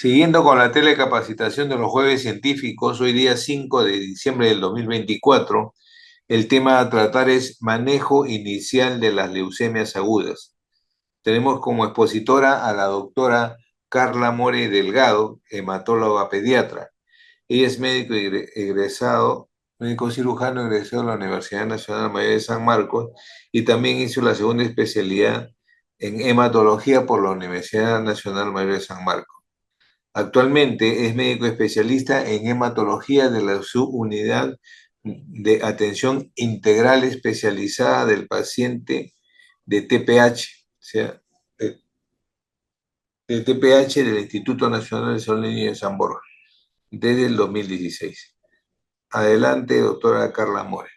Siguiendo con la telecapacitación de los jueves científicos, hoy día 5 de diciembre del 2024, el tema a tratar es manejo inicial de las leucemias agudas. Tenemos como expositora a la doctora Carla More Delgado, hematóloga pediatra. Ella es médico egresado, médico cirujano egresado de la Universidad Nacional Mayor de San Marcos y también hizo la segunda especialidad en hematología por la Universidad Nacional Mayor de San Marcos. Actualmente es médico especialista en hematología de la subunidad de atención integral especializada del paciente de TPH, o sea, de TPH del Instituto Nacional de Salud Niño de San Borja, desde el 2016. Adelante, doctora Carla More.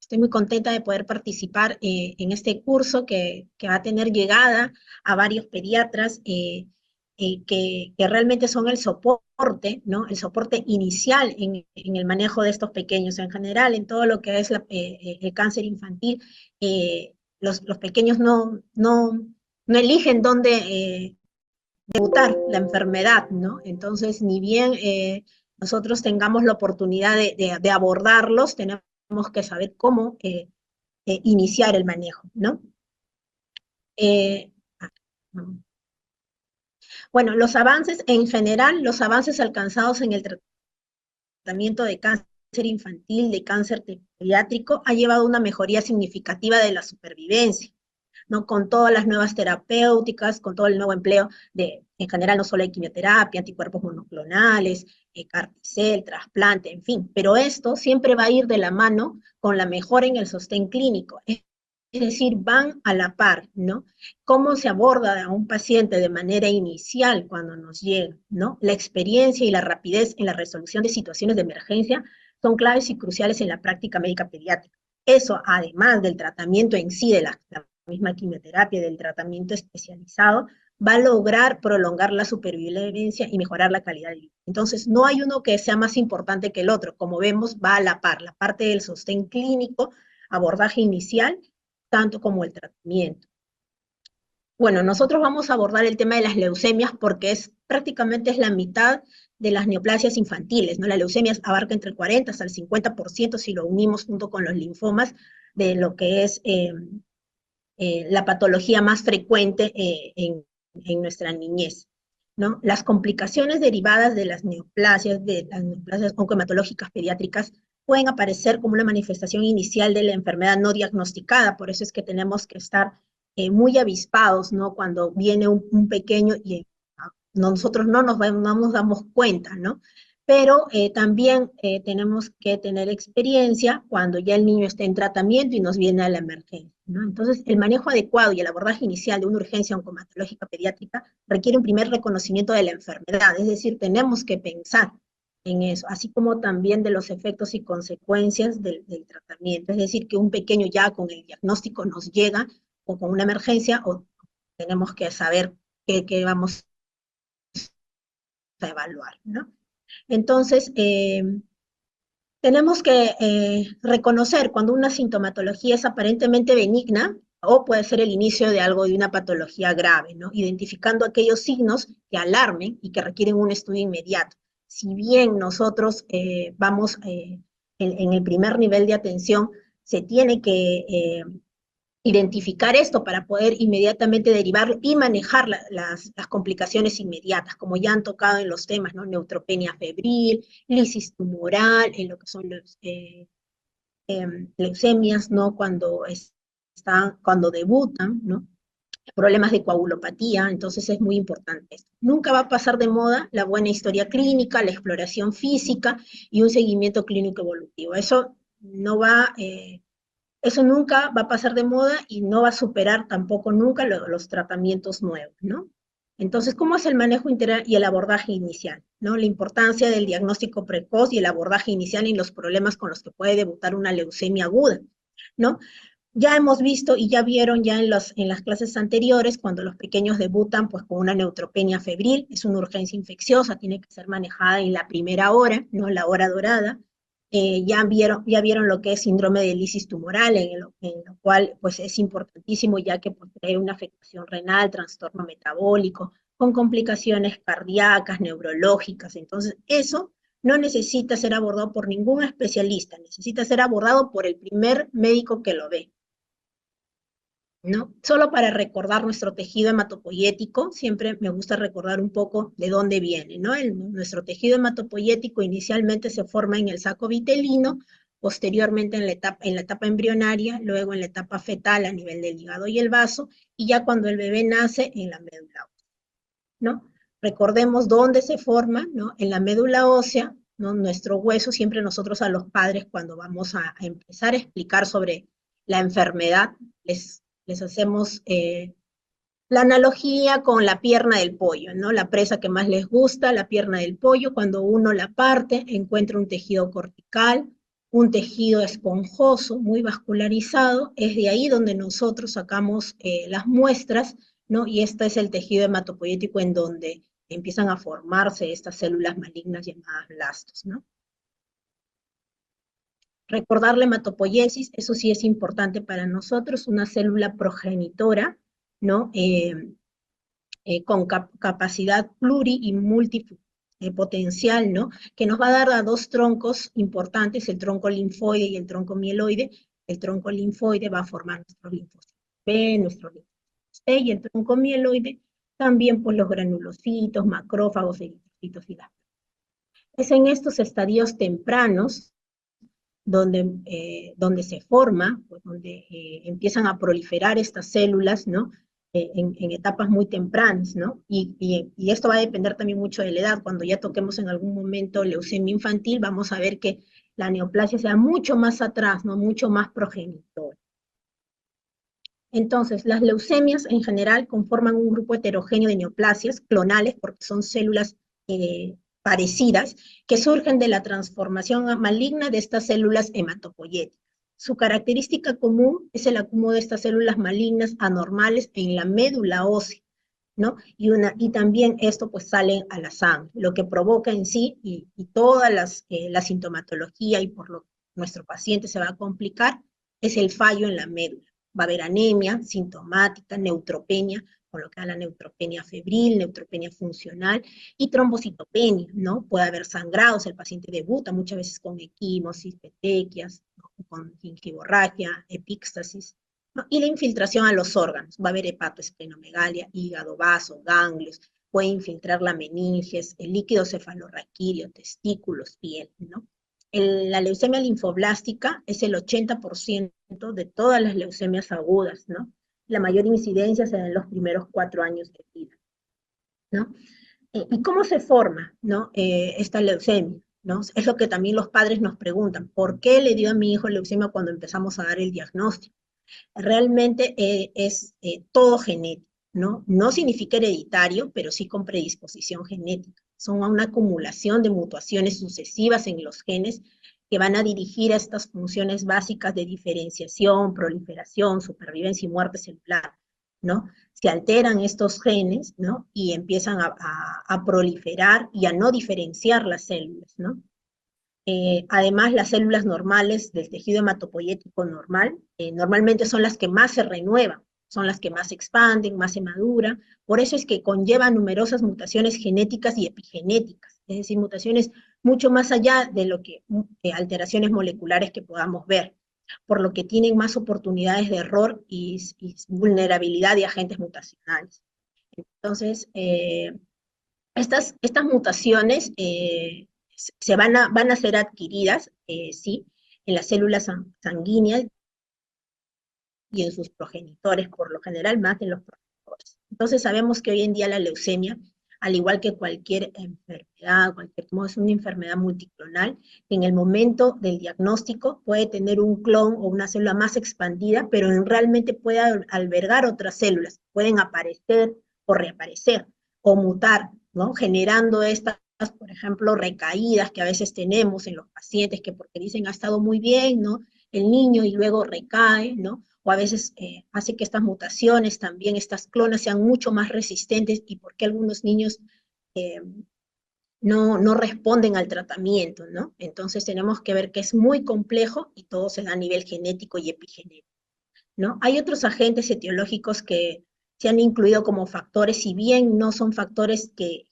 Estoy muy contenta de poder participar en este curso que va a tener llegada a varios pediatras que realmente son el soporte, ¿no? El soporte inicial en el manejo de estos pequeños en general, en todo lo que es el cáncer infantil. Los pequeños no eligen dónde debutar la enfermedad, ¿no? Entonces, ni bien nosotros tengamos la oportunidad de abordarlos, tenemos que saber cómo iniciar el manejo, ¿no? Eh, bueno, los avances en general, los avances alcanzados en el tratamiento de cáncer infantil, de cáncer pediátrico, ha llevado a una mejoría significativa de la supervivencia, ¿no? Con todas las nuevas terapéuticas, con todo el nuevo empleo en general, no solo hay quimioterapia, anticuerpos monoclonales, CAR-T-cell, trasplante, en fin, pero esto siempre va a ir de la mano con la mejora en el sostén clínico, es decir, van a la par, ¿no? ¿Cómo se aborda a un paciente de manera inicial cuando nos llega, ¿no? La experiencia y la rapidez en la resolución de situaciones de emergencia son claves y cruciales en la práctica médica pediátrica. Eso, además del tratamiento en sí, de la misma quimioterapia, del tratamiento especializado, va a lograr prolongar la supervivencia y mejorar la calidad de vida. Entonces, no hay uno que sea más importante que el otro. Como vemos, va a la par, la parte del sostén clínico, abordaje inicial, tanto como el tratamiento. Bueno, nosotros vamos a abordar el tema de las leucemias porque prácticamente es la mitad de las neoplasias infantiles, ¿no? La leucemia abarca entre el 40 hasta el 50% si lo unimos junto con los linfomas de lo que es la patología más frecuente en nuestra niñez, ¿no? Las complicaciones derivadas de las neoplasias oncohematológicas pediátricas pueden aparecer como una manifestación inicial de la enfermedad no diagnosticada, por eso es que tenemos que estar muy avispados, ¿no? Cuando viene un pequeño y nosotros no nos damos cuenta, ¿no? Pero también tenemos que tener experiencia cuando ya el niño está en tratamiento y nos viene a la emergencia, ¿no? Entonces, el manejo adecuado y el abordaje inicial de una urgencia oncomatológica pediátrica requiere un primer reconocimiento de la enfermedad, es decir, tenemos que pensar en eso, así como también de los efectos y consecuencias del tratamiento, es decir, que un pequeño ya con el diagnóstico nos llega o con una emergencia o tenemos que saber qué vamos a evaluar, ¿no? Entonces, tenemos que reconocer cuando una sintomatología es aparentemente benigna o puede ser el inicio de algo de una patología grave, ¿no? Identificando aquellos signos que alarmen y que requieren un estudio inmediato. Si bien nosotros vamos en el primer nivel de atención, se tiene que identificar esto para poder inmediatamente derivarlo y manejar las complicaciones inmediatas, como ya han tocado en los temas, ¿no? Neutropenia febril, lisis tumoral, en lo que son los leucemias, ¿no? Cuando debutan, ¿no? Problemas de coagulopatía, entonces es muy importante esto. Nunca va a pasar de moda la buena historia clínica, la exploración física y un seguimiento clínico evolutivo. Eso no va eso nunca va a pasar de moda y no va a superar tampoco nunca los tratamientos nuevos, ¿no? Entonces, ¿cómo es el manejo integral y el abordaje inicial? ¿No? La importancia del diagnóstico precoz y el abordaje inicial en los problemas con los que puede debutar una leucemia aguda, ¿no? Ya hemos visto y ya vieron ya en las clases anteriores, cuando los pequeños debutan pues con una neutropenia febril, es una urgencia infecciosa, tiene que ser manejada en la primera hora, no la hora dorada, ya vieron lo que es síndrome de lisis tumoral, en lo cual pues es importantísimo ya que pues, trae una afectación renal, trastorno metabólico, con complicaciones cardíacas, neurológicas. Entonces, eso no necesita ser abordado por ningún especialista, necesita ser abordado por el primer médico que lo ve. ¿No? Solo para recordar nuestro tejido hematopoyético, siempre me gusta recordar un poco de dónde viene, ¿no? Nuestro tejido hematopoyético inicialmente se forma en el saco vitelino, posteriormente en la etapa embrionaria, luego en la etapa fetal a nivel del hígado y el vaso, y ya cuando el bebé nace en la médula ósea, ¿no? Recordemos dónde se forma, ¿no? En la médula ósea, ¿no? Nuestro hueso, siempre nosotros a los padres cuando vamos a empezar a explicar sobre la enfermedad, les hacemos la analogía con la pierna del pollo, ¿no? La presa que más les gusta, la pierna del pollo, cuando uno la parte, encuentra un tejido cortical, un tejido esponjoso, muy vascularizado, es de ahí donde nosotros sacamos las muestras, ¿no? Y este es el tejido hematopoyético en donde empiezan a formarse estas células malignas llamadas blastos, ¿no? Recordar la hematopoiesis, eso sí es importante para nosotros, una célula progenitora, ¿no? Con capacidad pluri y multipotencial, ¿no? Que nos va a dar a dos troncos importantes, el tronco linfoide y el tronco mieloide. El tronco linfoide va a formar nuestros linfocitos B, nuestros linfocitos T, y el tronco mieloide también por los granulocitos, macrófagos, eritrocitos y las. Es en estos estadios tempranos donde se forma, pues donde empiezan a proliferar estas células, ¿no? En etapas muy tempranas, ¿no? Y esto va a depender también mucho de la edad. Cuando ya toquemos en algún momento leucemia infantil, vamos a ver que la neoplasia sea mucho más atrás, ¿no? Mucho más progenitora. Entonces, las leucemias en general conforman un grupo heterogéneo de neoplasias clonales, porque son células parecidas, que surgen de la transformación maligna de estas células hematopoyéticas. Su característica común es el acúmulo de estas células malignas anormales en la médula ósea, ¿no? Y también esto pues sale a la sangre, lo que provoca en sí, y toda la sintomatología y por lo que nuestro paciente se va a complicar, es el fallo en la médula. Va a haber anemia sintomática, neutropenia, con lo que da la neutropenia febril, neutropenia funcional y trombocitopenia, ¿no? Puede haber sangrados, el paciente debuta muchas veces con equimosis, petequias, ¿no? Con gingivorragia, epíxtasis, ¿no? Y la infiltración a los órganos, va a haber hepatoesplenomegalia, hígado, vaso, ganglios, puede infiltrar la meninges, el líquido cefalorraquídeo, testículos, piel, ¿no? La leucemia linfoblástica es el 80% de todas las leucemias agudas, ¿no? La mayor incidencia se da en los primeros 4 años de vida, ¿no? ¿Y cómo se forma, ¿no? Esta leucemia, ¿no? Es lo que también los padres nos preguntan, ¿por qué le dio a mi hijo leucemia cuando empezamos a dar el diagnóstico? Realmente es todo genético, ¿no? No significa hereditario, pero sí con predisposición genética. Son una acumulación de mutaciones sucesivas en los genes que van a dirigir a estas funciones básicas de diferenciación, proliferación, supervivencia y muerte celular, ¿no? Se alteran estos genes, ¿no? Y empiezan a proliferar y a no diferenciar las células, ¿no? Además, las células normales del tejido hematopoyético normal normalmente son las que más se renuevan, son las que más se expanden, más se maduran. Por eso es que conllevan numerosas mutaciones genéticas y epigenéticas, es decir, mutaciones mucho más allá de lo que alteraciones moleculares que podamos ver, por lo que tienen más oportunidades de error y vulnerabilidad de agentes mutacionales. Entonces, estas mutaciones van a ser adquiridas, sí, en las células sanguíneas y en sus progenitores, por lo general más en los progenitores. Entonces sabemos que hoy en día la leucemia, al igual que cualquier enfermedad, cualquier tumor, es una enfermedad multiclonal, que en el momento del diagnóstico puede tener un clon o una célula más expandida, pero realmente puede albergar otras células, pueden aparecer o reaparecer o mutar, ¿no? Generando estas, por ejemplo, recaídas que a veces tenemos en los pacientes que porque dicen ha estado muy bien, ¿no? El niño y luego recae, ¿no? O a veces hace que estas mutaciones también, estas clonas sean mucho más resistentes y porque algunos niños eh, no responden al tratamiento, ¿no? Entonces tenemos que ver que es muy complejo y todo se da a nivel genético y epigenético, ¿no? Hay otros agentes etiológicos que se han incluido como factores, si bien no son factores que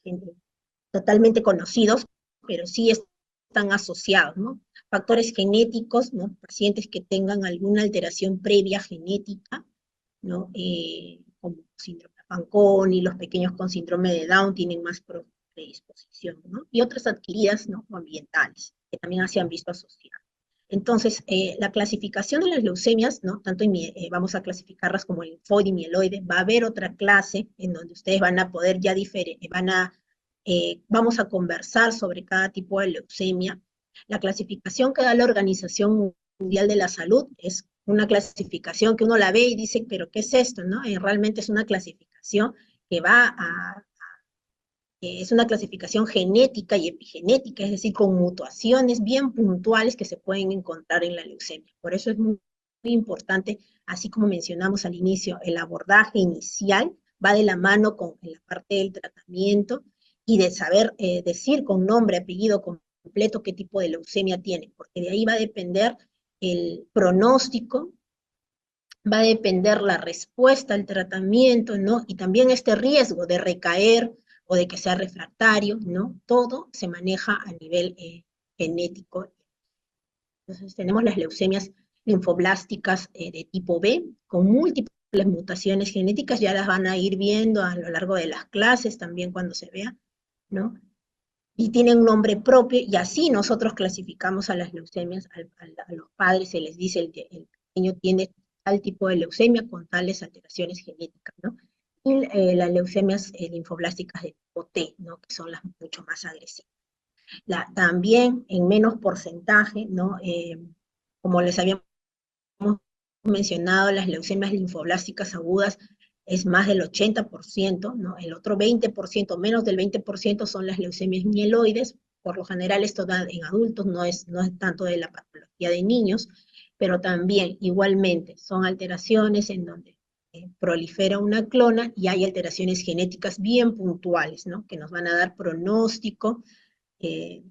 totalmente conocidos, pero sí están asociados, ¿no? Factores genéticos, ¿no? Pacientes que tengan alguna alteración previa genética, ¿no? Como síndrome de Fanconi, los pequeños con síndrome de Down tienen más predisposición, ¿no? Y otras adquiridas, ¿no? O ambientales, que también se han visto asociadas. Entonces, la clasificación de las leucemias, ¿no? Tanto vamos a clasificarlas como linfoide y mieloide, va a haber otra clase en donde ustedes van a poder ya vamos a conversar sobre cada tipo de leucemia. La clasificación que da la Organización Mundial de la Salud es una clasificación que uno la ve y dice, pero ¿qué es esto? ¿No? Realmente es una clasificación que es una clasificación genética y epigenética, es decir, con mutuaciones bien puntuales que se pueden encontrar en la leucemia. Por eso es muy importante, así como mencionamos al inicio, el abordaje inicial va de la mano con la parte del tratamiento y de saber decir con nombre, apellido completo qué tipo de leucemia tiene, porque de ahí va a depender el pronóstico, va a depender la respuesta al tratamiento, ¿no? Y también este riesgo de recaer o de que sea refractario, ¿no? Todo se maneja a nivel genético. Entonces tenemos las leucemias linfoblásticas de tipo B, con múltiples mutaciones genéticas, ya las van a ir viendo a lo largo de las clases, también cuando se vea, ¿no? Y tienen un nombre propio, y así nosotros clasificamos a las leucemias, a los padres se les dice el pequeño tiene tal tipo de leucemia con tales alteraciones genéticas, ¿no? Y las leucemias linfoblásticas de tipo T, ¿no? Que son las mucho más agresivas. También en menos porcentaje, ¿no? Como les habíamos mencionado, las leucemias linfoblásticas agudas es más del 80%, ¿no? El otro 20%, menos del 20% son las leucemias mieloides. Por lo general esto da en adultos, no es tanto de la patología de niños, pero también igualmente son alteraciones en donde prolifera una clona y hay alteraciones genéticas bien puntuales, ¿no? Que nos van a dar pronóstico, eh,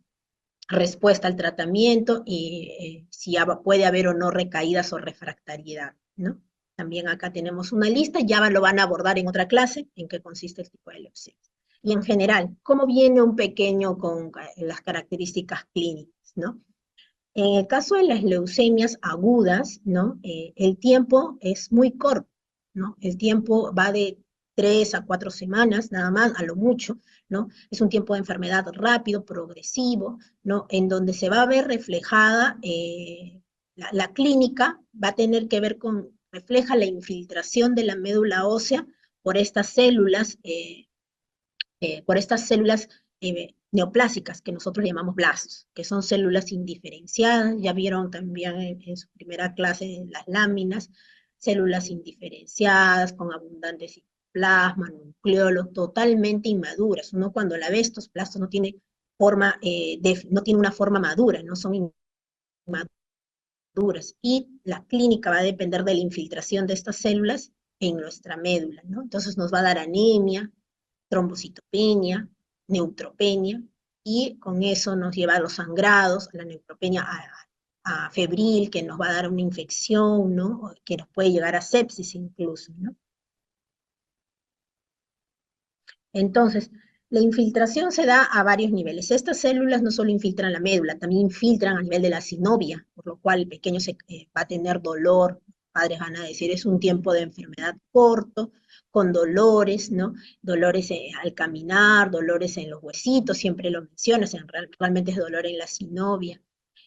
respuesta al tratamiento y si puede haber o no recaídas o refractariedad, ¿no? También acá tenemos una lista, ya lo van a abordar en otra clase, en qué consiste el tipo de leucemia. Y en general, ¿cómo viene un pequeño con las características clínicas, ¿no? En el caso de las leucemias agudas, ¿no? El tiempo es muy corto, ¿no? El tiempo va de 3 a 4 semanas, nada más, a lo mucho, ¿no? Es un tiempo de enfermedad rápido, progresivo, ¿no? En donde se va a ver reflejada, la clínica va a tener que ver refleja la infiltración de la médula ósea por estas células, neoplásicas que nosotros llamamos blastos, que son células indiferenciadas, ya vieron también en su primera clase en las láminas, células indiferenciadas con abundante citoplasma, nucleolos, totalmente inmaduras. Uno cuando la ve, estos blastos no tiene no tiene una forma madura, no son inmaduras. Y la clínica va a depender de la infiltración de estas células en nuestra médula, ¿no? Entonces nos va a dar anemia, trombocitopenia, neutropenia, y con eso nos lleva a los sangrados, a la neutropenia febril, que nos va a dar una infección, ¿no? Que nos puede llegar a sepsis incluso, ¿no? Entonces, la infiltración se da a varios niveles. Estas células no solo infiltran la médula, también infiltran a nivel de la sinovia, por lo cual el pequeño va a tener dolor. Los padres van a decir, es un tiempo de enfermedad corto, con dolores, ¿no? Dolores al caminar, dolores en los huesitos, siempre lo mencionas, realmente es dolor en la sinovia.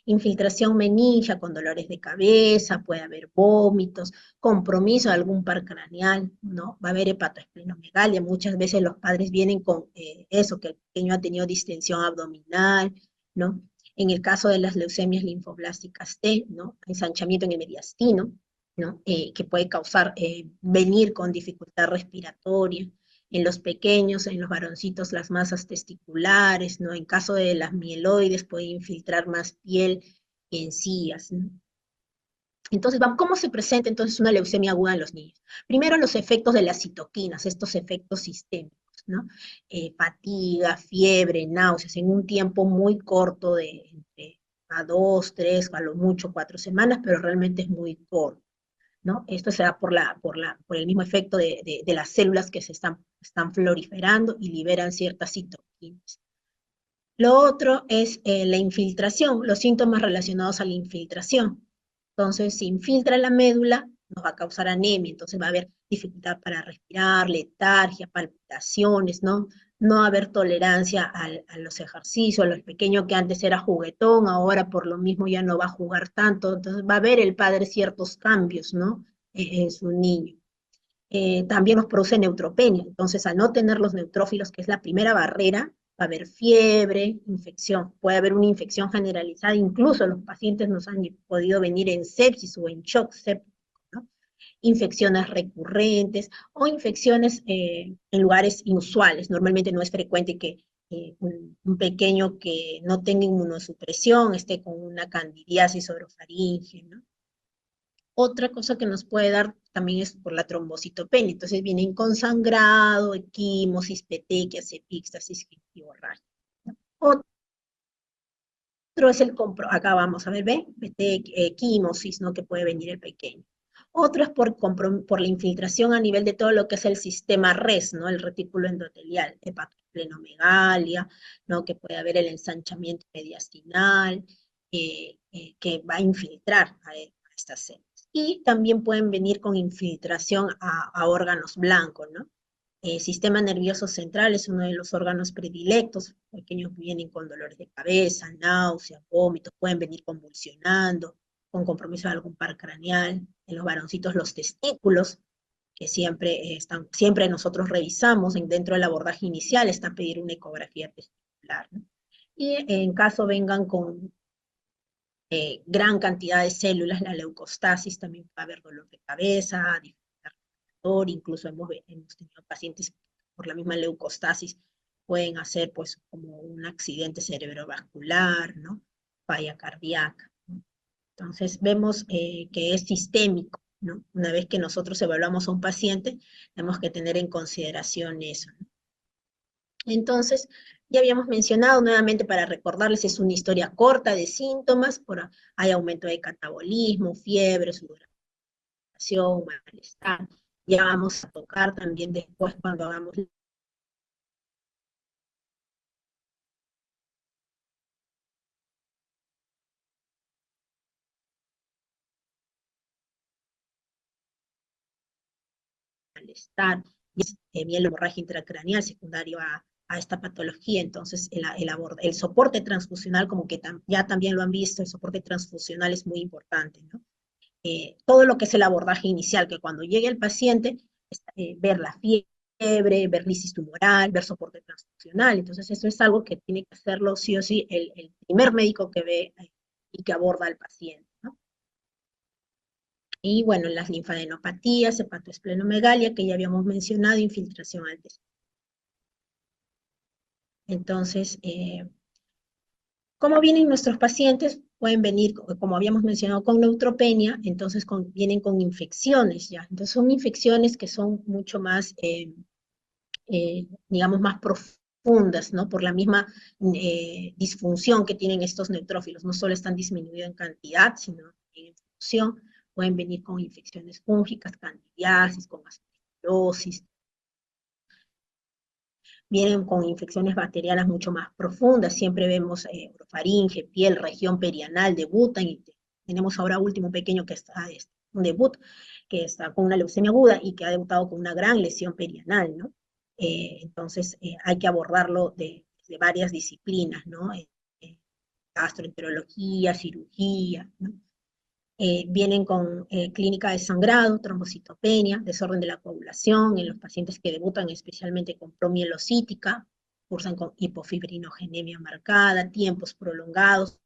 Infiltración meningia con dolores de cabeza, puede haber vómitos, compromiso de algún par craneal, ¿no? Va a haber hepatoesplenomegalia, muchas veces los padres vienen con eso, que el pequeño ha tenido distensión abdominal, ¿no? En el caso de las leucemias linfoblásticas T, ¿no? Ensanchamiento en el mediastino, ¿no? Que puede causar venir con dificultad respiratoria. En los pequeños, en los varoncitos, las masas testiculares, ¿no? En caso de las mieloides puede infiltrar más piel y encías, ¿no? Entonces, ¿cómo se presenta entonces una leucemia aguda en los niños? Primero, los efectos de las citoquinas, estos efectos sistémicos. ¿no? Fatiga, fiebre, náuseas, en un tiempo muy corto de entre a 2, 3, a lo mucho 4 semanas, pero realmente es muy corto, ¿no? Esto se da por el mismo efecto de las células que están proliferando y liberan ciertas citoquinas. Lo otro es la infiltración, los síntomas relacionados a la infiltración. Entonces, si infiltra la médula, nos va a causar anemia, entonces va a haber dificultad para respirar, letargia, palpitaciones, ¿no? No va a haber tolerancia a los ejercicios, a los pequeños que antes era juguetón, ahora por lo mismo ya no va a jugar tanto, entonces va a ver el padre ciertos cambios, ¿no? En su niño. También nos produce neutropenia. Entonces, al no tener los neutrófilos, que es la primera barrera, va a haber fiebre, infección. Puede haber una infección generalizada. Incluso los pacientes nos han podido venir en sepsis o en shock séptico, ¿no? Infecciones recurrentes o infecciones en lugares inusuales. Normalmente no es frecuente que un pequeño que no tenga inmunosupresión esté con una candidiasis orofaringe, ¿no? Otra cosa que nos puede dar también es por la trombocitopenia. Entonces vienen con sangrado, equimosis, petequias, epíxtasis y hemorragia. Otro es acá vamos a ver, ¿ve? Equimosis, ¿no? Que puede venir el pequeño. Otro es por la infiltración a nivel de todo lo que es el sistema RES, ¿no? El retículo endotelial, hepatosplenomegalia, ¿no? Que puede haber el ensanchamiento mediastinal, que va a infiltrar a estas células. Y también pueden venir con infiltración a órganos blancos, ¿no? Sistema nervioso central es uno de los órganos predilectos. Pequeños vienen con dolores de cabeza, náuseas, vómitos, pueden venir convulsionando, con compromiso de algún par craneal. En los varoncitos, los testículos, que siempre nosotros revisamos dentro del abordaje inicial, está pedir una ecografía testicular, ¿no? Y en caso vengan con gran cantidad de células, la leucostasis, también va a haber dolor de cabeza, incluso hemos tenido pacientes por la misma leucostasis, pueden hacer pues como un accidente cerebrovascular, ¿no? Falla cardíaca, ¿no? Entonces vemos que es sistémico, ¿no? Una vez que nosotros evaluamos a un paciente, tenemos que tener en consideración eso, ¿no? Entonces, ya habíamos mencionado nuevamente para recordarles, es una historia corta de síntomas, hay aumento de catabolismo, fiebre, sudoración, malestar. Ya vamos a tocar también después cuando hagamos malestar, bien la hemorragia intracraneal secundario a esta patología. Entonces el soporte transfusional, como que ya también lo han visto, el soporte transfusional es muy importante, ¿no? Todo lo que es el abordaje inicial, que cuando llegue el paciente, ver la fiebre, ver lisis tumoral, ver soporte transfusional. Entonces eso es algo que tiene que hacerlo sí o sí el primer médico que ve y que aborda al paciente, ¿no? Y bueno, las linfadenopatías, hepatoesplenomegalia, que ya habíamos mencionado, infiltración al testículo. Entonces, ¿cómo vienen nuestros pacientes? Pueden venir, como habíamos mencionado, con neutropenia, entonces vienen con infecciones ya. Entonces son infecciones que son mucho más, digamos, más profundas, ¿no? Por la misma disfunción que tienen estos neutrófilos. No solo están disminuidos en cantidad, sino en función. Pueden venir con infecciones fúngicas, candidiasis, con aspergillosis, vienen con infecciones bacterianas mucho más profundas, siempre vemos orofaringe, piel, región perianal, debutan, y tenemos ahora último pequeño que está, un debut, que está con una leucemia aguda y que ha debutado con una gran lesión perianal, ¿no? Entonces hay que abordarlo de varias disciplinas, ¿no? Gastroenterología, cirugía, ¿no? Vienen con clínica de sangrado, trombocitopenia, desorden de la coagulación, en los pacientes que debutan especialmente con promielocítica, cursan con hipofibrinogenemia marcada, tiempos prolongados,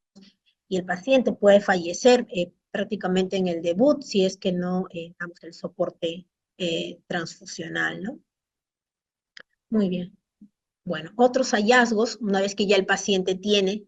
y el paciente puede fallecer prácticamente en el debut si es que no damos el soporte transfusional, ¿no? Muy bien. Bueno, otros hallazgos, una vez que ya el paciente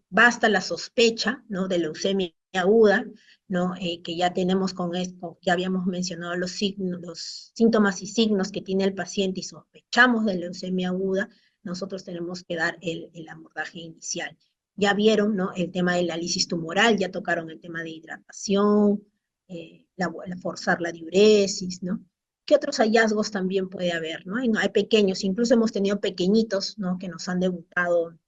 basta la sospecha, ¿no? De leucemia aguda, ¿no? Que ya tenemos con esto, ya habíamos mencionado los signos, los síntomas y signos que tiene el paciente y sospechamos de leucemia aguda, nosotros tenemos que dar el abordaje inicial. Ya vieron, ¿no? El tema de la lisis tumoral, ya tocaron el tema de hidratación, forzar la diuresis, ¿no? ¿Qué otros hallazgos también puede haber, ¿no? Hay pequeños, incluso hemos tenido pequeñitos, ¿no? Que nos han debutado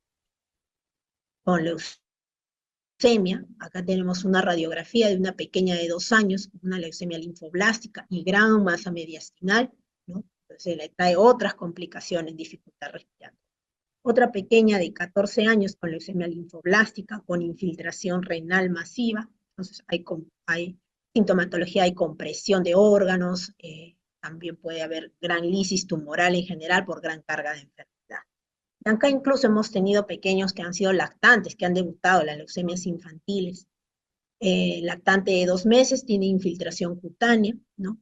con leucemia. Acá tenemos una radiografía de una pequeña de 2 años, una leucemia linfoblástica y gran masa mediastinal, ¿no? Entonces le trae otras complicaciones, dificultad respiratoria. Otra pequeña de 14 años con leucemia linfoblástica, con infiltración renal masiva. Entonces hay sintomatología, hay compresión de órganos, también puede haber gran lisis tumoral en general por gran carga de enfermedad. Acá incluso hemos tenido pequeños que han sido lactantes, que han debutado las leucemias infantiles. Lactante de 2 meses tiene infiltración cutánea, ¿no?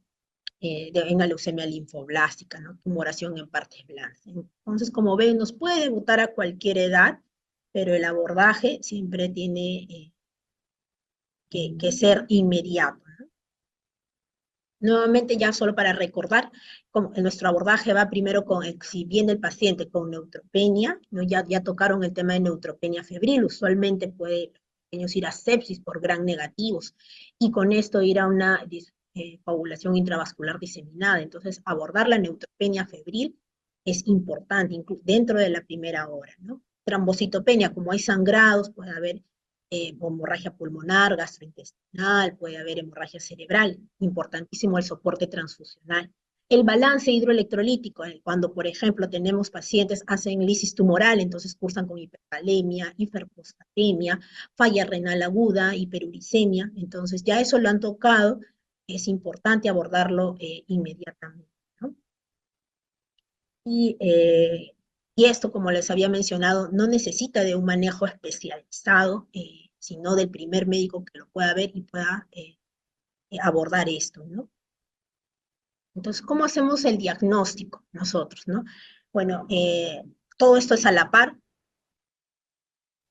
En la leucemia linfoblástica, ¿no? Tumoración en partes blandas. Entonces, como ven, nos puede debutar a cualquier edad, pero el abordaje siempre tiene que ser inmediato. Nuevamente, ya solo para recordar, nuestro abordaje va primero con, si viene el paciente con neutropenia, ¿no? Ya tocaron el tema de neutropenia febril, usualmente puede ir a sepsis por gran negativos, y con esto ir a una coagulación intravascular diseminada. Entonces, abordar la neutropenia febril es importante, dentro de la primera hora, ¿no? Trombocitopenia, como hay sangrados, puede haber hemorragia pulmonar, gastrointestinal, puede haber hemorragia cerebral, importantísimo el soporte transfusional. El balance hidroelectrolítico, cuando por ejemplo tenemos pacientes hacen lisis tumoral, entonces cursan con hipercalemia, hiperfosfatemia, falla renal aguda, hiperuricemia, entonces ya eso lo han tocado, es importante abordarlo inmediatamente, ¿no? Y, eh, y esto, como les había mencionado, no necesita de un manejo especializado, sino del primer médico que lo pueda ver y pueda abordar esto, ¿no? Entonces, ¿cómo hacemos el diagnóstico nosotros, no? Bueno, todo esto es a la par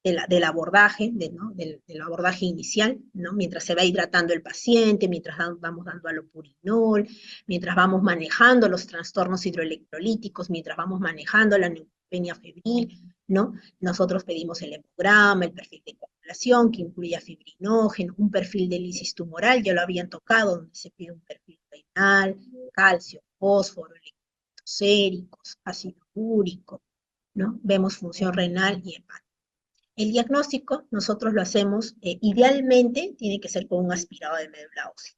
del abordaje, ¿no? Del abordaje inicial, ¿no? Mientras se va hidratando el paciente, mientras vamos dando alopurinol, mientras vamos manejando los trastornos hidroelectrolíticos, mientras vamos manejando la neutropenia febril, ¿no? Nosotros pedimos el hemograma, el perfil de coagulación, que incluya fibrinógeno, un perfil de lisis tumoral, ya lo habían tocado, donde se pide un perfil renal, calcio, fósforo, electrolitos séricos, ácido úrico, ¿no? Vemos función renal y hepática. El diagnóstico nosotros lo hacemos, idealmente tiene que ser con un aspirado de médula ósea.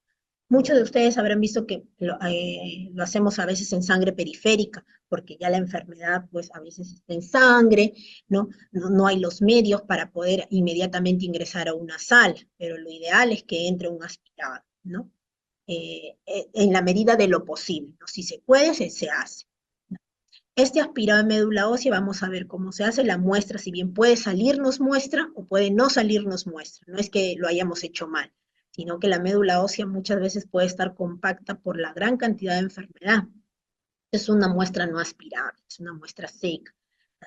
Muchos de ustedes habrán visto que lo hacemos a veces en sangre periférica, porque ya la enfermedad pues a veces está en sangre, ¿no? No hay los medios para poder inmediatamente ingresar a una sala, pero lo ideal es que entre un aspirado, ¿no? En la medida de lo posible, ¿no? Si se puede, se hace. Este aspirado de médula ósea, vamos a ver cómo se hace la muestra, si bien puede salirnos muestra o puede no salirnos muestra. No es que lo hayamos hecho mal, sino que la médula ósea muchas veces puede estar compacta por la gran cantidad de enfermedad. Es una muestra no aspirable, es una muestra seca.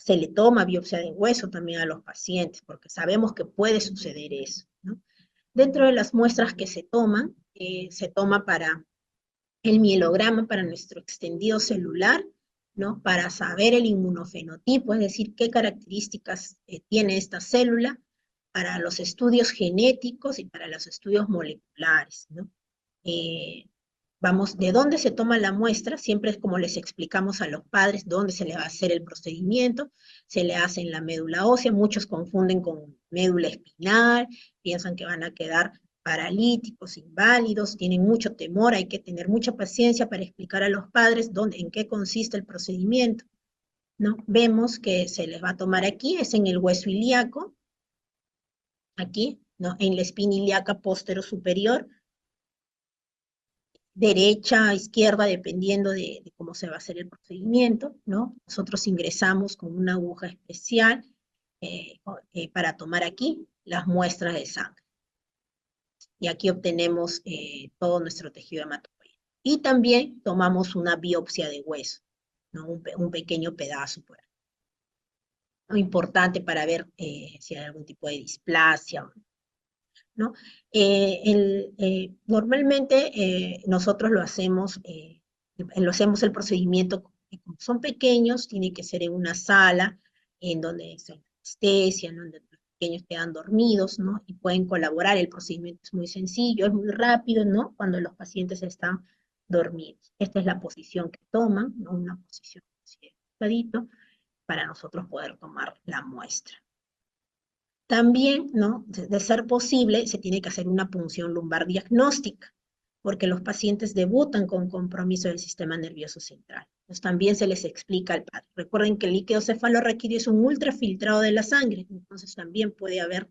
Se le toma biopsia de hueso también a los pacientes, porque sabemos que puede suceder eso, ¿no? Dentro de las muestras que se toma para el mielograma, para nuestro extendido celular, ¿no? Para saber el inmunofenotipo, es decir, qué características tiene esta célula, para los estudios genéticos y para los estudios moleculares, ¿no? Eh, Vamos, ¿de dónde se toma la muestra? Siempre es como les explicamos a los padres dónde se le va a hacer el procedimiento, se le hace en la médula ósea, muchos confunden con médula espinal, piensan que van a quedar paralíticos, inválidos, tienen mucho temor, hay que tener mucha paciencia para explicar a los padres en qué consiste el procedimiento, ¿no? Vemos que se les va a tomar aquí, es en el hueso ilíaco, aquí, ¿no? En la espina ilíaca postero superior, derecha, izquierda, dependiendo de cómo se va a hacer el procedimiento, ¿no? Nosotros ingresamos con una aguja especial para tomar aquí las muestras de sangre. Y aquí obtenemos todo nuestro tejido hematopoyético. Y también tomamos una biopsia de hueso, ¿no? Un pequeño pedazo, pues, ¿no? Importante para ver si hay algún tipo de displasia. ¿no? Normalmente nosotros lo hacemos el procedimiento, como son pequeños, tiene que ser en una sala, en donde se anestesia, ¿no? Donde los pequeños quedan dormidos, ¿no? Y pueden colaborar, el procedimiento es muy sencillo, es muy rápido, ¿no? Cuando los pacientes están dormidos. Esta es la posición que toman, ¿no? Una posición así de costadito, para nosotros poder tomar la muestra. También, ¿no? De ser posible, se tiene que hacer una punción lumbar diagnóstica, porque los pacientes debutan con compromiso del sistema nervioso central. Entonces también se les explica al padre. Recuerden que el líquido cefalorraquídeo es un ultrafiltrado de la sangre, entonces también puede haber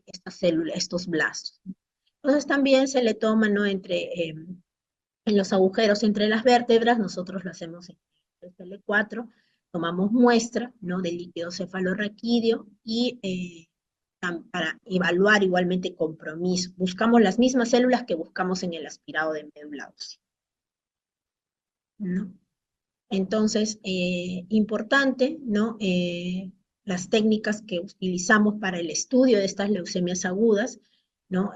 estas células, estos blastos. Entonces también se le toma, ¿no? En los agujeros entre las vértebras, nosotros lo hacemos en el L4, tomamos muestra, ¿no? Del líquido cefalorraquídeo y para evaluar igualmente compromiso. Buscamos las mismas células que buscamos en el aspirado de médula ósea, ¿no? Entonces, importante, ¿no? Las técnicas que utilizamos para el estudio de estas leucemias agudas, ¿no?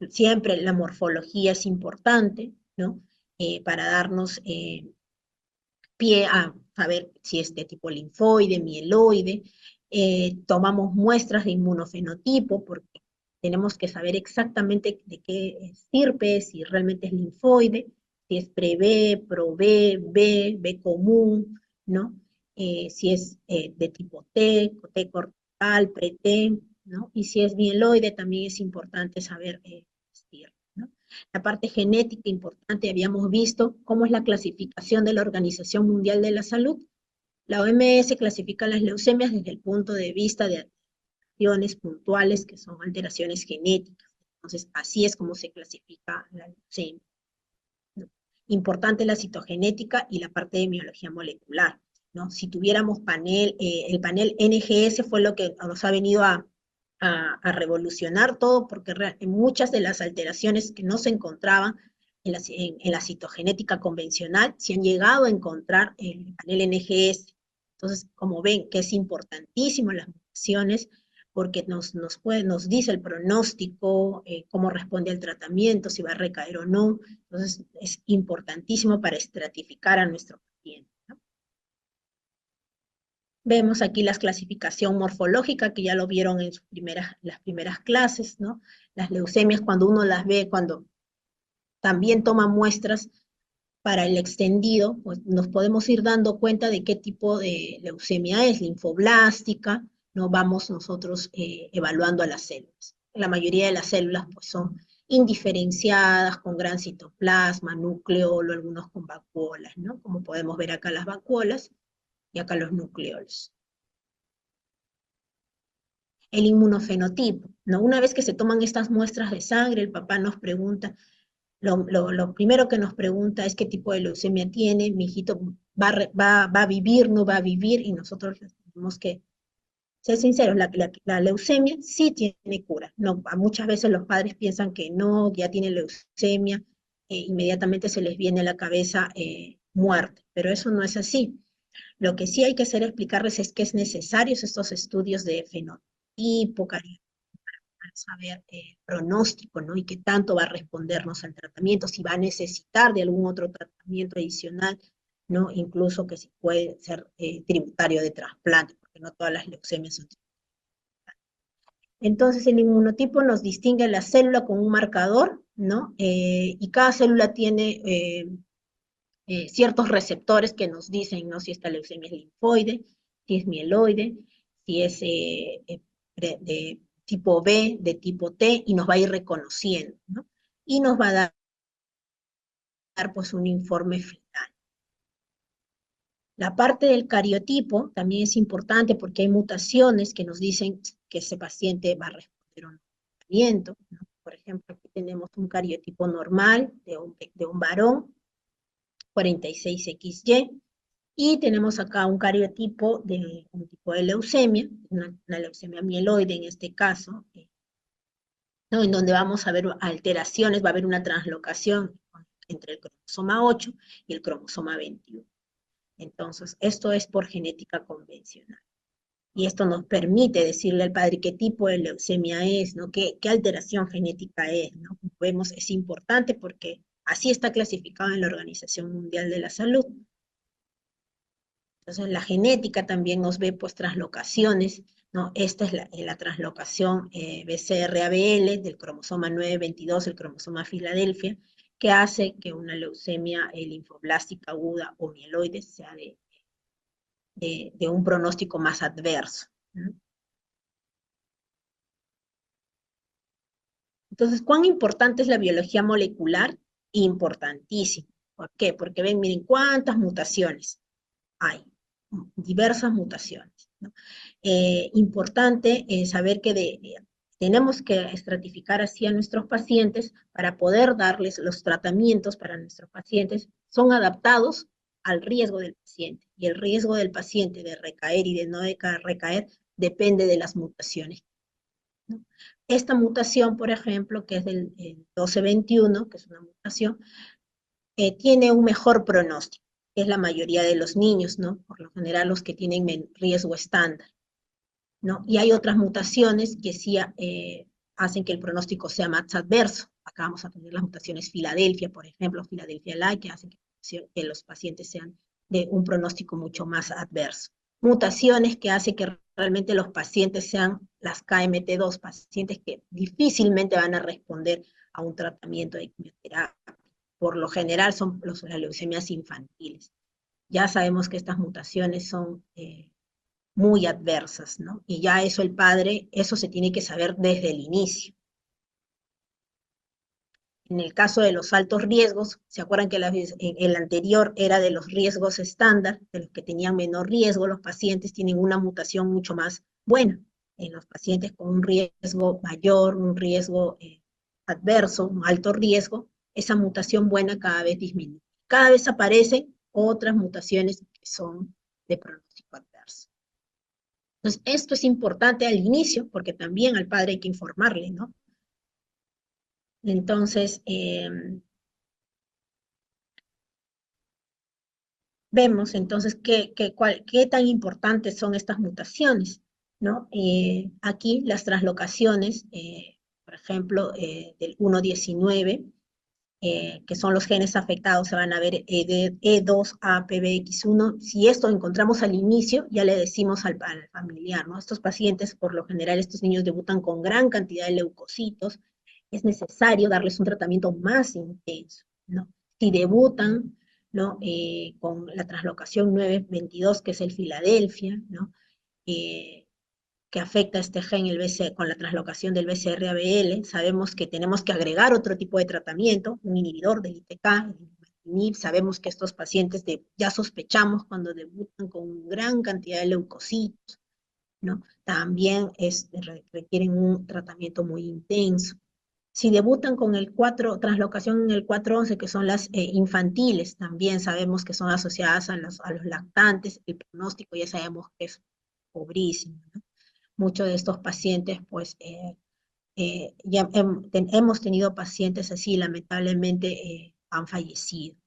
Siempre la morfología es importante, ¿no? Para darnos pie a saber si es de tipo linfoide, mieloide. Tomamos muestras de inmunofenotipo porque tenemos que saber exactamente de qué estirpe, si realmente es linfoide, si es pre-B, pro-B, B, B común, ¿no? Si es de tipo T, T cortical, pre-T, ¿no? Y si es mieloide también es importante saber estirpe, ¿no? La parte genética importante, habíamos visto cómo es la clasificación de la Organización Mundial de la Salud. La OMS clasifica las leucemias desde el punto de vista de alteraciones puntuales, que son alteraciones genéticas. Entonces, así es como se clasifica la leucemia, ¿no? Importante la citogenética y la parte de biología molecular, ¿no? Si tuviéramos el panel NGS fue lo que nos ha venido a revolucionar todo, porque muchas de las alteraciones que no se encontraban en la citogenética convencional se han llegado a encontrar en el panel NGS. Entonces, como ven, que es importantísimo las mutaciones, porque nos dice el pronóstico, cómo responde al tratamiento, si va a recaer o no. Entonces, es importantísimo para estratificar a nuestro paciente, ¿no? Vemos aquí la clasificación morfológica, que ya lo vieron en las primeras clases, ¿no? Las leucemias, cuando uno las ve, cuando también toma muestras para el extendido, pues nos podemos ir dando cuenta de qué tipo de leucemia es, linfoblástica, ¿no? Vamos nosotros evaluando a las células. La mayoría de las células pues son indiferenciadas, con gran citoplasma, nucleolo, algunos con vacuolas, ¿no? Como podemos ver acá las vacuolas y acá los nucleolos. El inmunofenotipo, ¿no? Una vez que se toman estas muestras de sangre, el papá nos pregunta, lo primero que nos pregunta es qué tipo de leucemia tiene, mi hijito va a vivir, no va a vivir, y nosotros tenemos que ser sinceros, la leucemia sí tiene cura. No, muchas veces los padres piensan que no, ya tiene leucemia, inmediatamente se les viene a la cabeza muerte, pero eso no es así. Lo que sí hay que hacer explicarles es que es necesarios estos estudios de fenotipo, para saber pronóstico, ¿no? Y qué tanto va a respondernos al tratamiento, si va a necesitar de algún otro tratamiento adicional, ¿no? Incluso que si puede ser tributario de trasplante, porque no todas las leucemias son. Entonces el inmunotipo nos distingue la célula con un marcador, ¿no? Y cada célula tiene ciertos receptores que nos dicen, ¿no? Si esta leucemia es linfoide, si es mieloide, si es de tipo B, de tipo T, y nos va a ir reconociendo, ¿no? Y nos va a dar pues un informe final. La parte del cariotipo también es importante porque hay mutaciones que nos dicen que ese paciente va a responder a un tratamiento, ¿no? Por ejemplo, aquí tenemos un cariotipo normal de un varón, 46XY, y tenemos acá un cariotipo de un tipo de leucemia, una leucemia mieloide en este caso, ¿no? En donde vamos a ver alteraciones, va a haber una translocación entre el cromosoma 8 y el cromosoma 21. Entonces, esto es por genética convencional. Y esto nos permite decirle al padre qué tipo de leucemia es, ¿no? Qué alteración genética es, ¿no? Como vemos, es importante porque así está clasificado en la Organización Mundial de la Salud. Entonces, la genética también nos ve, pues, translocaciones, ¿no? Esta es la translocación BCR-ABL del cromosoma 922, el cromosoma Filadelfia, que hace que una leucemia linfoblástica aguda o mieloide sea de un pronóstico más adverso, ¿no? Entonces, ¿cuán importante es la biología molecular? Importantísimo. ¿Por qué? Porque ven, miren cuántas mutaciones hay, diversas mutaciones, ¿no? Importante saber que tenemos que estratificar así a nuestros pacientes para poder darles los tratamientos para nuestros pacientes, son adaptados al riesgo del paciente, y el riesgo del paciente de recaer y de no recaer depende de las mutaciones, ¿no? Esta mutación, por ejemplo, que es del 1221, que es una mutación, tiene un mejor pronóstico, que es la mayoría de los niños, ¿no? Por lo general los que tienen riesgo estándar, ¿no? Y hay otras mutaciones que sí hacen que el pronóstico sea más adverso. Acá vamos a tener las mutaciones Filadelfia, por ejemplo, Filadelfia Like, que hacen que los pacientes sean de un pronóstico mucho más adverso. Mutaciones que hacen que realmente los pacientes sean las KMT2, pacientes que difícilmente van a responder a un tratamiento de quimioterapia. Por lo general son las leucemias infantiles. Ya sabemos que estas mutaciones son muy adversas, ¿no? Y ya eso el padre, eso se tiene que saber desde el inicio. En el caso de los altos riesgos, ¿se acuerdan que el anterior era de los riesgos estándar, de los que tenían menor riesgo? Los pacientes tienen una mutación mucho más buena. En los pacientes con un riesgo mayor, un riesgo adverso, un alto riesgo, esa mutación buena cada vez disminuye. Cada vez aparecen otras mutaciones que son de pronóstico adverso. Entonces, esto es importante al inicio, porque también al padre hay que informarle, ¿no? Entonces, vemos entonces qué tan importantes son estas mutaciones, ¿no? Aquí las translocaciones, por ejemplo, del 119, que son los genes afectados, se van a ver E2APBX1. Si esto encontramos al inicio, ya le decimos al familiar, ¿no? Estos pacientes, por lo general, estos niños debutan con gran cantidad de leucocitos, es necesario darles un tratamiento más intenso, ¿no? Si debutan, ¿no? Con la translocación 922, que es el Filadelfia, ¿no? Eh, que afecta a este gen con la translocación del BCR-ABL, sabemos que tenemos que agregar otro tipo de tratamiento, un inhibidor del ITK, sabemos que estos pacientes ya sospechamos cuando debutan con gran cantidad de leucocitos, ¿no? También requieren un tratamiento muy intenso. Si debutan con el 4, translocación en el 411, que son las infantiles, también sabemos que son asociadas a los lactantes, el pronóstico ya sabemos que es pobrísimo, ¿no? Muchos de estos pacientes, pues, ya hemos tenido pacientes así, lamentablemente han fallecido.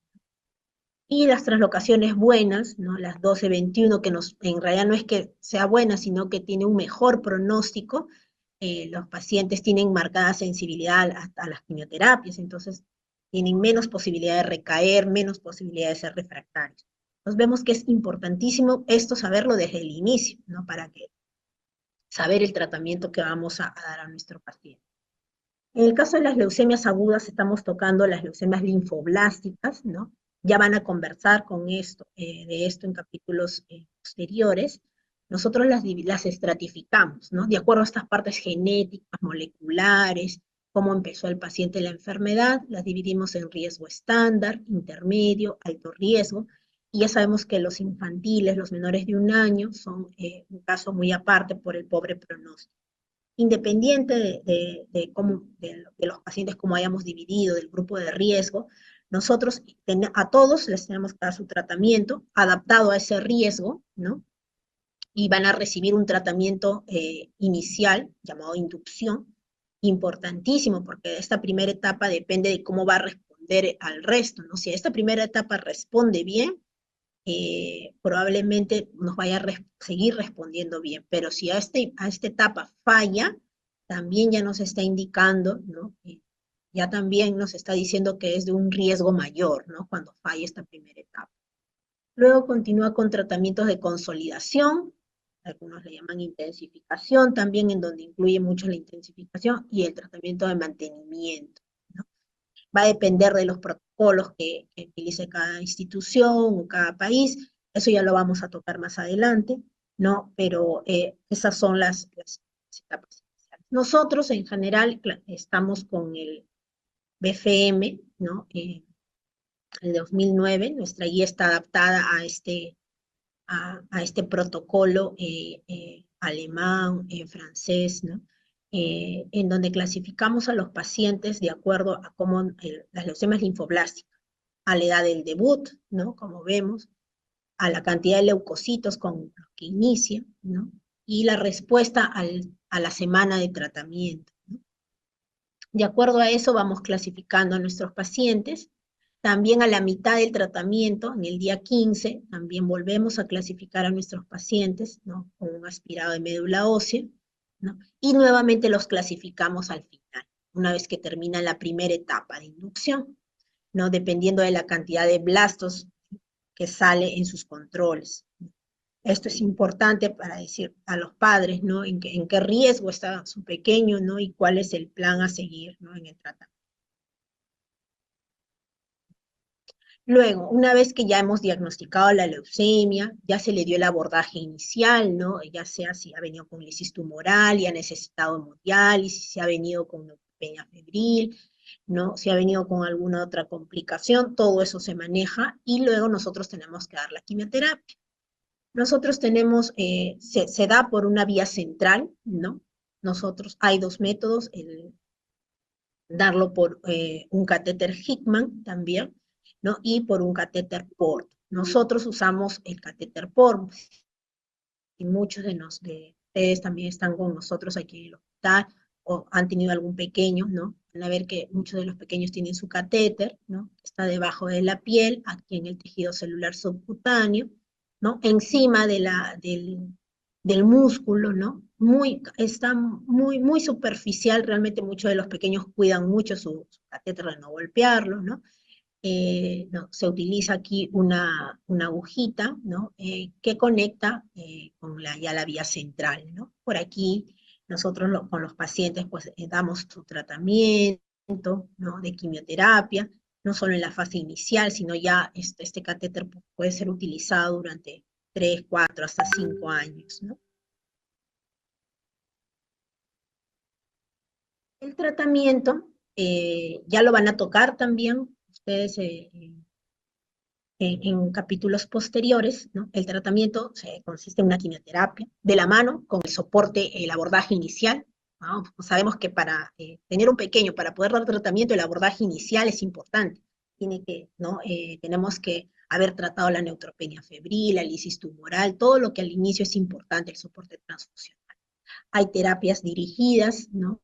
Y las translocaciones buenas, ¿no? Las 12-21, que en realidad no es que sea buena, sino que tiene un mejor pronóstico, los pacientes tienen marcada sensibilidad a las quimioterapias, entonces tienen menos posibilidad de recaer, menos posibilidad de ser refractarios. Entonces vemos que es importantísimo esto saberlo desde el inicio, ¿no? Para que saber el tratamiento que vamos a dar a nuestro paciente. En el caso de las leucemias agudas, estamos tocando las leucemias linfoblásticas, ¿no? Ya van a conversar de esto en capítulos posteriores. Nosotros las estratificamos, ¿no? De acuerdo a estas partes genéticas, moleculares, cómo empezó el paciente la enfermedad, las dividimos en riesgo estándar, intermedio, alto riesgo, y ya sabemos que los infantiles, los menores de 1 año, son un caso muy aparte por el pobre pronóstico. Independiente de los pacientes como hayamos dividido, del grupo de riesgo, nosotros a todos les tenemos que dar su tratamiento adaptado a ese riesgo, ¿no? Y van a recibir un tratamiento inicial llamado inducción, importantísimo, porque esta primera etapa depende de cómo va a responder al resto, ¿no? Si esta primera etapa responde bien, probablemente nos vaya a seguir respondiendo bien, pero si a esta etapa falla, también ya nos está indicando, ¿no? Ya también nos está diciendo que es de un riesgo mayor, ¿no? Cuando falla esta primera etapa. Luego continúa con tratamientos de consolidación, algunos le llaman intensificación también, en donde incluye mucho la intensificación y el tratamiento de mantenimiento, ¿no? Va a depender de los protocolos que utilice cada institución o cada país, eso ya lo vamos a tocar más adelante, ¿no? Pero esas son las etapas iniciales. Nosotros en general estamos con el BFM, ¿no? El 2009, nuestra guía está adaptada a este protocolo alemán, francés, ¿no? En donde clasificamos a los pacientes de acuerdo a cómo las leucemias linfoblásticas, a la edad del debut, ¿no? Como vemos, a la cantidad de leucocitos con los que inicia, ¿no? Y la respuesta a la semana de tratamiento, ¿no? De acuerdo a eso vamos clasificando a nuestros pacientes. También a la mitad del tratamiento, en el día 15, también volvemos a clasificar a nuestros pacientes, ¿no? Con un aspirado de médula ósea, ¿no? Y nuevamente los clasificamos al final, una vez que termina la primera etapa de inducción, ¿no? Dependiendo de la cantidad de blastos que sale en sus controles. Esto es importante para decir a los padres, ¿no? En qué riesgo está su pequeño, ¿no? Y cuál es el plan a seguir, ¿no? En el tratamiento. Luego, una vez que ya hemos diagnosticado la leucemia, ya se le dio el abordaje inicial, ¿no? Ya sea si ha venido con lisis tumoral y ha necesitado hemodiálisis, si ha venido con neutropenia febril, ¿no? Si ha venido con alguna otra complicación, todo eso se maneja y luego nosotros tenemos que dar la quimioterapia. Nosotros tenemos, se da por una vía central, ¿no? Nosotros, hay dos métodos, darlo por un catéter Hickman también, ¿no? Y por un catéter Port. Nosotros usamos el catéter Port y muchos de ustedes también están con nosotros aquí en el hospital o han tenido algún pequeño, ¿no? Van a ver que muchos de los pequeños tienen su catéter, ¿no? Está debajo de la piel, aquí en el tejido celular subcutáneo, ¿no? Encima del músculo, ¿no? Está muy superficial, realmente muchos de los pequeños cuidan mucho su catéter de no golpearlo, ¿no? No, se utiliza aquí una agujita, ¿no? Que conecta con ya la vía central, ¿no? Por aquí nosotros con los pacientes pues damos su tratamiento, ¿no? De quimioterapia, no solo en la fase inicial, sino ya este catéter puede ser utilizado durante 3, 4, hasta 5 años, ¿no? El tratamiento ya lo van a tocar también ustedes en capítulos posteriores, ¿no? El tratamiento consiste en una quimioterapia de la mano con el soporte, el abordaje inicial, ¿no? Sabemos que para tener un pequeño, para poder dar tratamiento, el abordaje inicial es importante. ¿No? Tenemos que haber tratado la neutropenia febril, la lisis tumoral, todo lo que al inicio es importante, el soporte transfusional. Hay terapias dirigidas, ¿no?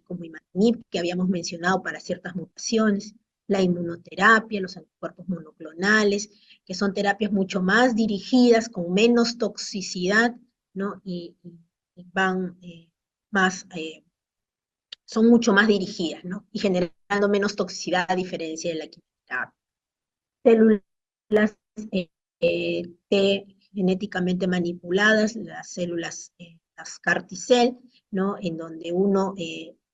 Como imatinib, que habíamos mencionado para ciertas mutaciones, la inmunoterapia, los anticuerpos monoclonales, que son terapias mucho más dirigidas, con menos toxicidad, ¿no? Y van más, son mucho más dirigidas, ¿no? Y generando menos toxicidad a diferencia de la quimioterapia. Células T genéticamente manipuladas, las células, las CAR-T-cell, ¿no? En donde uno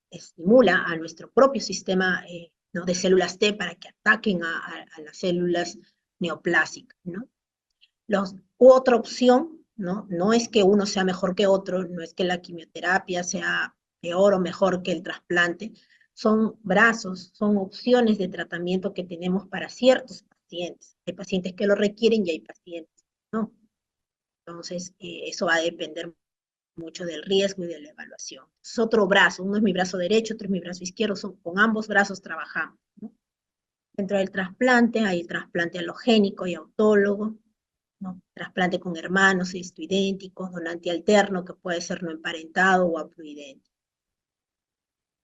estimula a nuestro propio sistema, ¿no? De células T para que ataquen a las células neoplásicas, ¿no? Otra opción, ¿no? No es que uno sea mejor que otro, no es que la quimioterapia sea peor o mejor que el trasplante, son brazos, son opciones de tratamiento que tenemos para ciertos pacientes. Hay pacientes que lo requieren y hay pacientes que no. Entonces, eso va a depender mucho del riesgo y de la evaluación. Es otro brazo, uno es mi brazo derecho, otro es mi brazo izquierdo, con ambos brazos trabajamos, ¿no? Dentro del trasplante hay el trasplante alogénico y autólogo, ¿no? Trasplante con hermanos, idénticos, donante alterno, que puede ser no emparentado o haploidéntico.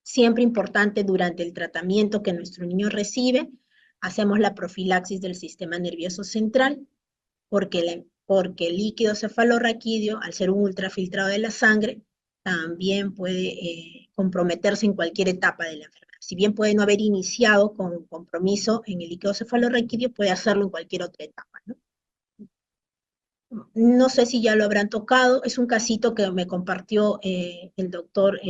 Siempre importante durante el tratamiento que nuestro niño recibe, hacemos la profilaxis del sistema nervioso central, porque el líquido cefalorraquídeo, al ser un ultrafiltrado de la sangre, también puede comprometerse en cualquier etapa de la enfermedad. Si bien puede no haber iniciado con compromiso en el líquido cefalorraquídeo, puede hacerlo en cualquier otra etapa, ¿no? No sé si ya lo habrán tocado, es un casito que me compartió el doctor,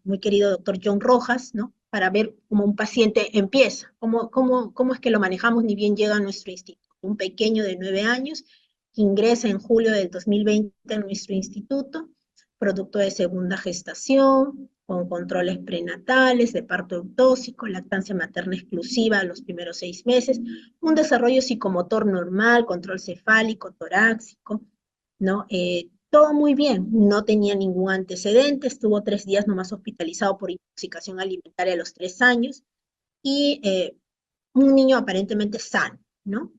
muy querido doctor John Rojas, ¿no? Para ver cómo un paciente empieza, cómo es que lo manejamos ni bien llega a nuestro instituto. Un pequeño de 9 años que ingresa en julio del 2020 en nuestro instituto, producto de segunda gestación, con controles prenatales, de parto eutóxico, lactancia materna exclusiva a los primeros 6 meses, un desarrollo psicomotor normal, control cefálico, torácico, ¿no? Todo muy bien, no tenía ningún antecedente, estuvo 3 días nomás hospitalizado por intoxicación alimentaria a los 3 años, y un niño aparentemente sano, ¿no?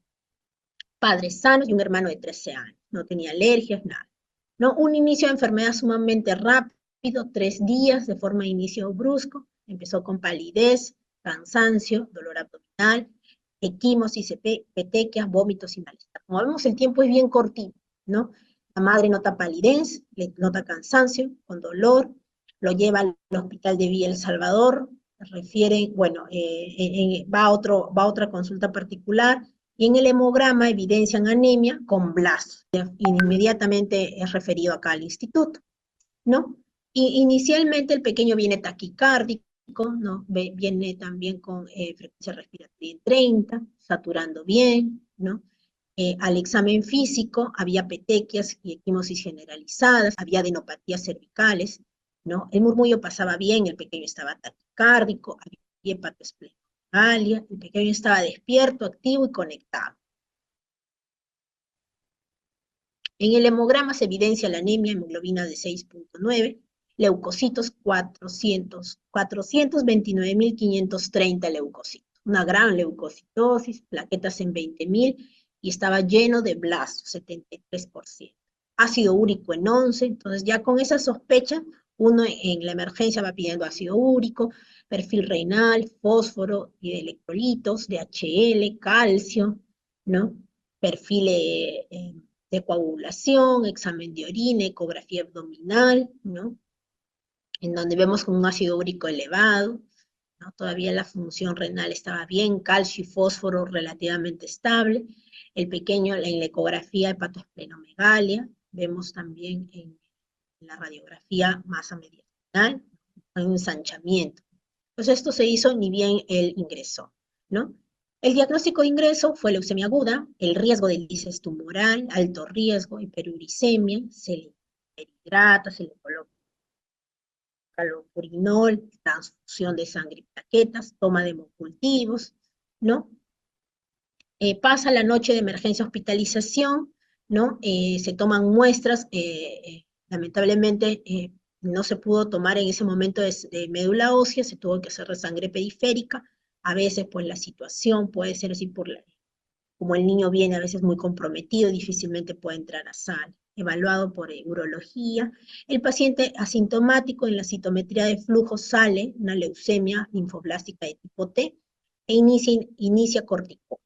Padres sanos y un hermano de 13 años, no tenía alergias, nada, ¿no? Un inicio de enfermedad sumamente rápido, 3 días de forma de inicio brusco, empezó con palidez, cansancio, dolor abdominal, equimosis, petequias, vómitos y malestar. Como vemos, el tiempo es bien cortito, ¿no? La madre nota palidez, nota cansancio, con dolor, lo lleva al hospital de Villa El Salvador, refiere, bueno, va a otra consulta particular, y en el hemograma evidencian anemia con blasto, y inmediatamente es referido acá al instituto, ¿no? Y inicialmente el pequeño viene taquicárdico, ¿no? Viene también con frecuencia respiratoria en 30, saturando bien, ¿no? Al examen físico había petequias y equimosis generalizadas, había adenopatías cervicales, ¿no? El murmullo pasaba bien, el pequeño estaba taquicárdico, había hepatosplenomegalia, el pequeño estaba despierto, activo y conectado. En el hemograma se evidencia la anemia, hemoglobina de 6.9, leucocitos 429.530 leucocitos, una gran leucocitosis, plaquetas en 20.000 y estaba lleno de blastos, 73%. Ácido úrico en 11, entonces ya con esa sospecha, uno en la emergencia va pidiendo ácido úrico, perfil renal, fósforo y de electrolitos, DHL, calcio, ¿no? Perfil de coagulación, examen de orina, ecografía abdominal, ¿no? En donde vemos con un ácido úrico elevado, ¿no? Todavía la función renal estaba bien, calcio y fósforo relativamente estable. El pequeño en la ecografía hepatosplenomegalia, vemos también en la radiografía masa mediastinal, hay un ensanchamiento. Entonces esto se hizo ni bien él ingresó, ¿no? El diagnóstico de ingreso fue leucemia aguda, el riesgo de lisis tumoral, alto riesgo, hiperuricemia, se le hidrata, se le coloca calopurinol, transfusión de sangre y plaquetas, toma de hemocultivos, ¿no? Pasa la noche de emergencia hospitalización, ¿no? Se toman muestras, lamentablemente no se pudo tomar en ese momento de médula ósea, se tuvo que hacer de sangre periférica, a veces pues la situación puede ser así como el niño viene a veces muy comprometido, difícilmente puede entrar a sala. Evaluado por urología, el paciente asintomático en la citometría de flujo sale una leucemia linfoblástica de tipo T e inicia cortico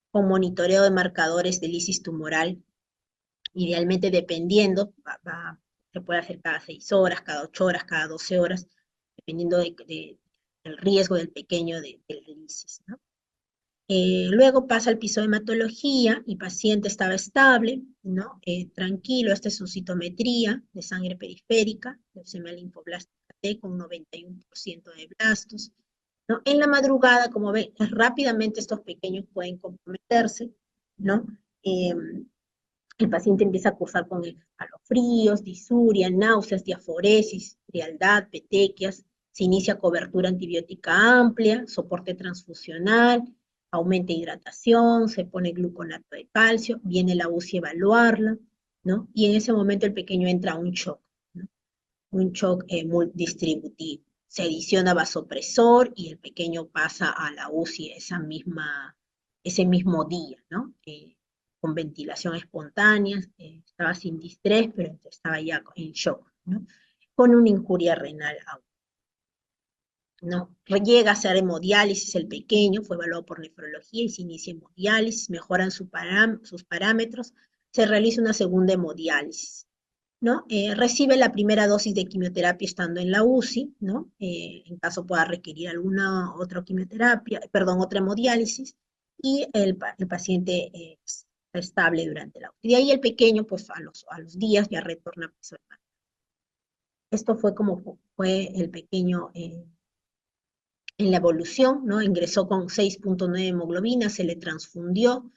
con monitoreo de marcadores de lisis tumoral, idealmente dependiendo, se puede hacer cada 6 horas, cada 8 horas, cada 12 horas, dependiendo del riesgo del pequeño de lisis, ¿no? Luego pasa al piso de hematología y paciente estaba estable, ¿no? Tranquilo, esta es su citometría de sangre periférica, leucemia linfoblástica T con 91% de blastos, ¿no? En la madrugada, como ven, rápidamente estos pequeños pueden comprometerse, ¿no? El paciente empieza a cursar con escalofríos, disuria, náuseas, diaforesis, frialdad, petequias, se inicia cobertura antibiótica amplia, soporte transfusional, aumenta hidratación, se pone gluconato de calcio, viene la UCI a evaluarla, ¿no? Y en ese momento el pequeño entra a un shock, ¿no? Un shock distributivo. Se adiciona vasopresor y el pequeño pasa a la UCI ese mismo día, ¿no? Con ventilación espontánea, estaba sin distrés, pero estaba ya en shock, ¿no? Con una injuria renal aguda. ¿no? Llega a hacer hemodiálisis el pequeño, fue evaluado por nefrología y se inicia hemodiálisis, mejoran sus parámetros, se realiza una segunda hemodiálisis, ¿no? Recibe la primera dosis de quimioterapia estando en la UCI, ¿no? En caso pueda requerir alguna otra quimioterapia, perdón, otra hemodiálisis, y el paciente está estable durante la UCI. De ahí el pequeño, pues a los días ya retorna a peso de mano. Esto fue como fue el pequeño en la evolución, ¿no? Ingresó con 6.9 hemoglobina, se le transfundió,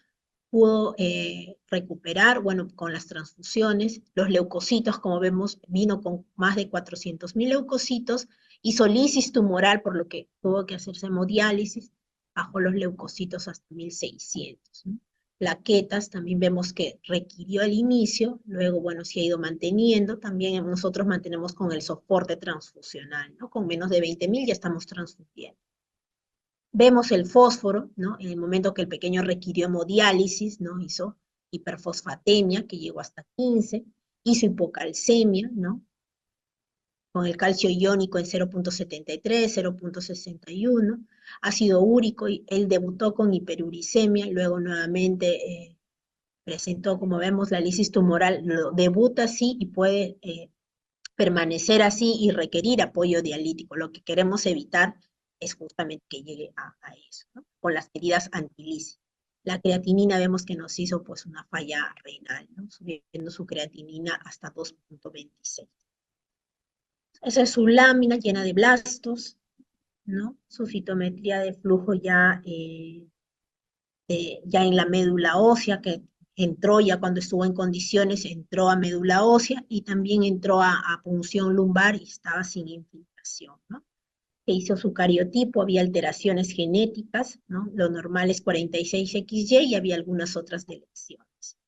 pudo recuperar, bueno, con las transfusiones, los leucocitos, como vemos, vino con más de 400.000 leucocitos, hizo lisis tumoral, por lo que tuvo que hacerse hemodiálisis, bajó los leucocitos hasta 1.600, ¿no? Plaquetas, también vemos que requirió al inicio, luego, bueno, se ha ido manteniendo, también nosotros mantenemos con el soporte transfusional, ¿no? Con menos de 20.000 ya estamos transfundiendo. Vemos el fósforo, ¿no? En el momento que el pequeño requirió hemodiálisis, ¿no? Hizo hiperfosfatemia, que llegó hasta 15, hizo hipocalcemia, ¿no? Con el calcio iónico en 0.73, 0.61, ácido úrico, y él debutó con hiperuricemia, luego nuevamente presentó, como vemos, la lisis tumoral, lo debuta así y puede permanecer así y requerir apoyo dialítico. Lo que queremos evitar es justamente que llegue a eso, ¿no? Con las medidas antilísis. La creatinina vemos que nos hizo pues una falla renal, ¿no? Subiendo su creatinina hasta 2.26. Esa es su lámina llena de blastos, ¿no? Su citometría de flujo ya en la médula ósea, que entró ya cuando estuvo en condiciones, entró a médula ósea y también entró a punción lumbar y estaba sin infiltración, ¿no? Se hizo su cariotipo, había alteraciones genéticas, ¿no? Lo normal es 46XY y había algunas otras deleciones.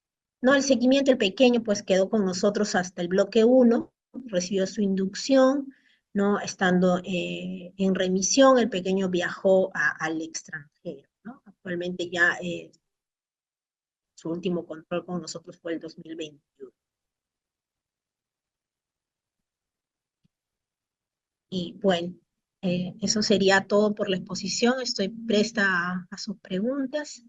¿No? El seguimiento, el pequeño, pues quedó con nosotros hasta el bloque 1, recibió su inducción, ¿no? Estando en remisión, el pequeño viajó al extranjero, ¿no? Actualmente ya su último control con nosotros fue el 2021. Y bueno, eso sería todo por la exposición. Estoy presta a sus preguntas.